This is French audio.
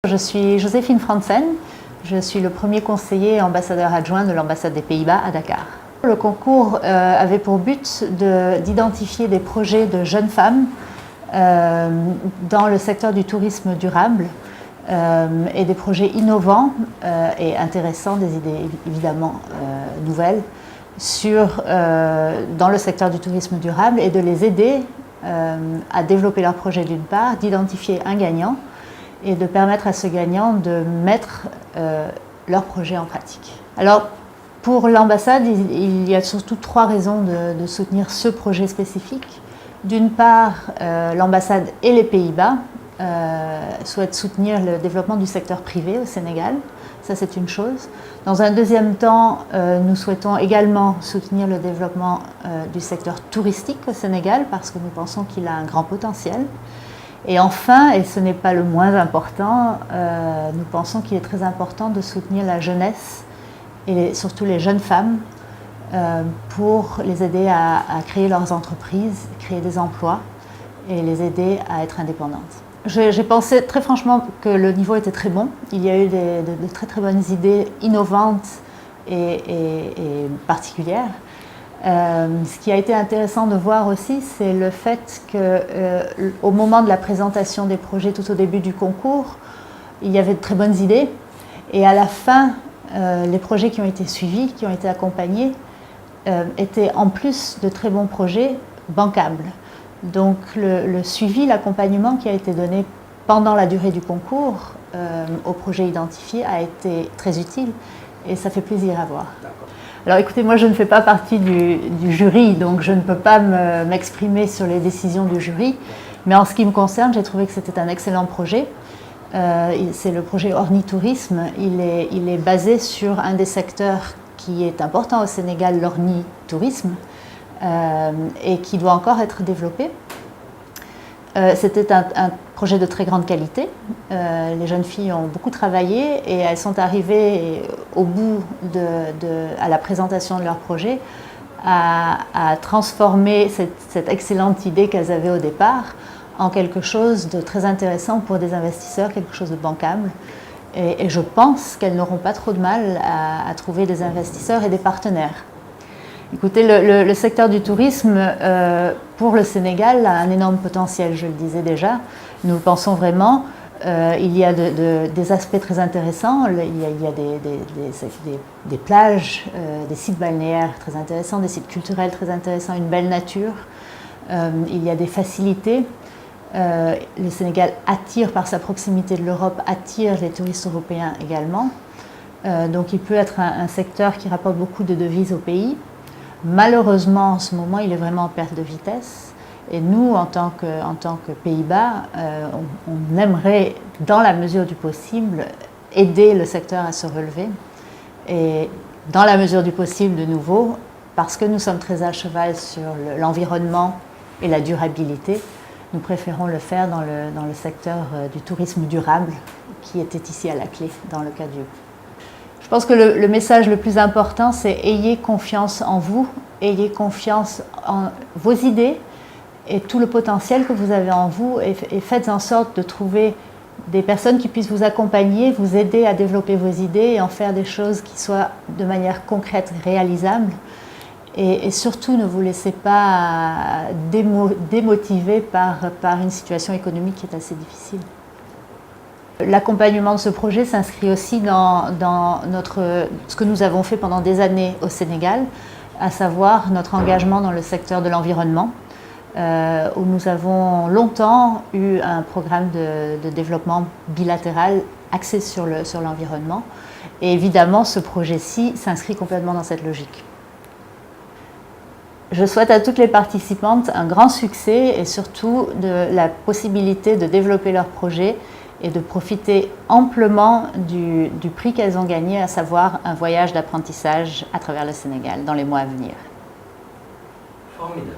Je suis Joséphine Fransen, je suis le premier conseiller ambassadeur adjoint de l'ambassade des Pays-Bas à Dakar. Le concours avait pour but d'identifier des projets de jeunes femmes dans le secteur du tourisme durable et des projets innovants et intéressants, des idées évidemment nouvelles dans le secteur du tourisme durable et de les aider à développer leurs projets d'une part, d'identifier un gagnant et de permettre à ce gagnant de mettre leur projet en pratique. Alors, pour l'ambassade, il y a surtout trois raisons de soutenir ce projet spécifique. D'une part, l'ambassade et les Pays-Bas souhaitent soutenir le développement du secteur privé au Sénégal. Ça, c'est une chose. Dans un deuxième temps, nous souhaitons également soutenir le développement du secteur touristique au Sénégal parce que nous pensons qu'il a un grand potentiel. Et enfin, et ce n'est pas le moins important, nous pensons qu'il est très important de soutenir la jeunesse et surtout les jeunes femmes pour les aider à créer leurs entreprises, créer des emplois et les aider à être indépendantes. J'ai pensé très franchement que le niveau était très bon. Il y a eu de très très bonnes idées innovantes et particulières. Ce qui a été intéressant de voir aussi, c'est le fait qu'au moment de la présentation des projets, tout au début du concours, il y avait de très bonnes idées. Et à la fin, les projets qui ont été suivis, qui ont été accompagnés, étaient en plus de très bons projets bancables. Donc le suivi, l'accompagnement qui a été donné pendant la durée du concours aux projets identifiés a été très utile et ça fait plaisir à voir. Alors écoutez, moi je ne fais pas partie du jury, donc je ne peux pas m'exprimer sur les décisions du jury, mais en ce qui me concerne, j'ai trouvé que c'était un excellent projet. C'est le projet Ornitourisme. Il est basé sur un des secteurs qui est important au Sénégal, l'ornitourisme, et qui doit encore être développé. C'était un projet de très grande qualité. Les jeunes filles ont beaucoup travaillé et elles sont arrivées au bout à la présentation de leur projet à transformer cette excellente idée qu'elles avaient au départ en quelque chose de très intéressant pour des investisseurs, quelque chose de bancable. Et je pense qu'elles n'auront pas trop de mal à trouver des investisseurs et des partenaires. Écoutez, le secteur du tourisme, pour le Sénégal, a un énorme potentiel, je le disais déjà. Nous le pensons vraiment. Il y a des aspects très intéressants. Il y a des plages, des sites balnéaires très intéressants, des sites culturels très intéressants, une belle nature. Il y a des facilités. Le Sénégal attire, par sa proximité de l'Europe, attire les touristes européens également. Donc il peut être un secteur qui rapporte beaucoup de devises au pays. Malheureusement, en ce moment, il est vraiment en perte de vitesse. Et nous, en tant que Pays-Bas, on aimerait, dans la mesure du possible, aider le secteur à se relever. Et dans la mesure du possible, de nouveau, parce que nous sommes très à cheval sur l'environnement et la durabilité, nous préférons le faire dans le secteur du tourisme durable, qui était ici à la clé, dans le cas du... Je pense que le message le plus important, c'est ayez confiance en vous, ayez confiance en vos idées et tout le potentiel que vous avez en vous et faites en sorte de trouver des personnes qui puissent vous accompagner, vous aider à développer vos idées et en faire des choses qui soient de manière concrète, réalisables. Et surtout, ne vous laissez pas démotiver par une situation économique qui est assez difficile. L'accompagnement de ce projet s'inscrit aussi dans ce que nous avons fait pendant des années au Sénégal, à savoir notre engagement dans le secteur de l'environnement, où nous avons longtemps eu un programme de développement bilatéral axé sur l'environnement. Et évidemment, ce projet-ci s'inscrit complètement dans cette logique. Je souhaite à toutes les participantes un grand succès et surtout la possibilité de développer leur projet et de profiter amplement du prix qu'elles ont gagné, à savoir un voyage d'apprentissage à travers le Sénégal dans les mois à venir. Formidable.